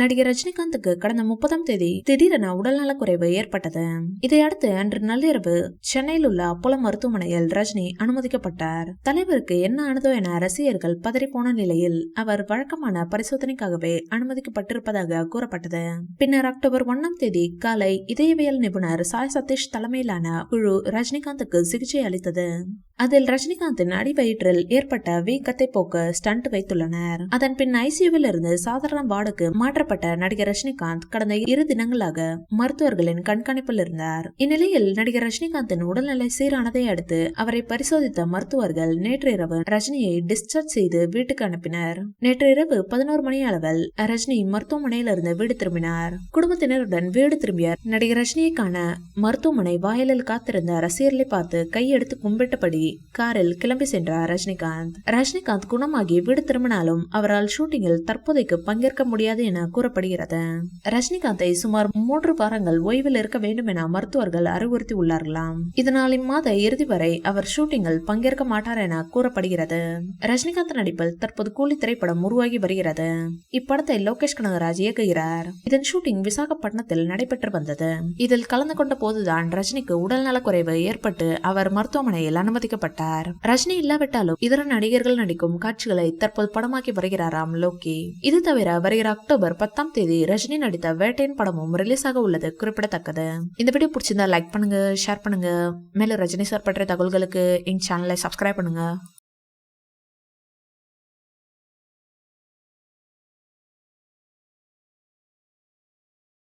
நடிகர் ரஜினிகாந்துக்கு கடந்த 30ஆம் தேதி திடீரென உடல்நலக்குறைவு ஏற்பட்டது. இதையடுத்து அன்று நள்ளிரவு சென்னையில் உள்ள அப்போலோ மருத்துவமனையில் ரஜினி அனுமதிக்கப்பட்டார். தலைவருக்கு என்ன ஆனதோ என ரசிகர்கள் பதறிப்போன நிலையில் அவர் வழக்கமான பரிசோதனைக்காகவே அனுமதிக்கப்பட்டிருப்பதாக கூறப்பட்டது. பின்னர் அக்டோபர் 1ஆம் தேதி காலை இதயவியல் நிபுணர் சாய் சதீஷ் தலைமையிலான குழு ரஜினிகாந்துக்கு சிகிச்சை அளித்தது. அதில் ரஜினிகாந்தின் அடிவயிற்றில் ஏற்பட்ட வீக்கத்தை போக்க ஸ்டண்ட் வைத்துள்ளனர். அதன் பின் ஐசியூவில் இருந்து சாதாரண வார்டுக்கு மாற்றப்பட்ட நடிகர் ரஜினிகாந்த் கடந்த 2 தினங்களாக மருத்துவர்களின் கண்காணிப்பில் இருந்தார். இந்நிலையில் நடிகர் ரஜினிகாந்தின் உடல்நிலை சீரானதை அடுத்து அவரை பரிசோதித்த மருத்துவர்கள் நேற்று இரவு ரஜினியை டிஸ்சார்ஜ் செய்து வீட்டுக்கு அனுப்பினர். நேற்று இரவு 11 மணி அளவில் ரஜினி மருத்துவமனையிலிருந்து வீடு திரும்பினார். குடும்பத்தினருடன் வீடு திரும்பிய நடிகர் ரஜினியை காண மருத்துவமனை வாயிலில் காத்திருந்த ரசிகர்களை பார்த்து கையெடுத்து கும்பிட்டபடி காரில் கிளம்பி சென்றார் ரஜினிகாந்த். ரஜினிகாந்த் குணமாகி வீடு திரும்பினாலும் அவரால் ஷூட்டிங்கில் தற்போதைக்கு பங்கேற்க முடியாது என கூறப்படுகிறது. ரஜினிகாந்தை சுமார் 3 வாரங்கள் ஓய்வில் இருக்க வேண்டும் என மருத்துவர்கள் அறிவுறுத்தி உள்ளார்களாம். இதனால் இம்மாத இறுதி வரை அவர் ஷூட்டிங்கில் பங்கேற்க மாட்டார் என கூறப்படுகிறது. ரஜினிகாந்த் நடிப்பில் தற்போது கூலி திரைப்படம் உருவாகி வருகிறது. இப்படத்தை லோகேஷ் கனகராஜ் இயக்குகிறார். இதன் ஷூட்டிங் விசாகப்பட்டினத்தில் நடைபெற்று வந்தது. இதில் கலந்து கொண்ட போதுதான் ரஜினிக்கு உடல்நலக்குறைவு ஏற்பட்டு அவர் மருத்துவமனையில் அனுமதிக்கப்பட்டார். ரஜினி இல்லாவிட்டாலும் இதர நடிகர்கள் நடிக்கும் காட்சிகளை தற்போது படமாக்கி வருகிறாராம் லோகி. இது தவிர வருகிற அக்டோபர் 10ஆம் தேதி ரஜினி நடித்த வேட்டையின் படமும் ரிலீஸ் ஆக உள்ளது குறிப்பிடத்தக்கது. இந்த வீடியோ பிடிச்சிருந்தா லைக் பண்ணுங்க, ஷேர் பண்ணுங்க. மேலும் ரஜினி சார் பற்றிய தகவல்களுக்கு எங்க சேனலை சப்ஸ்கிரைப் பண்ணுங்க.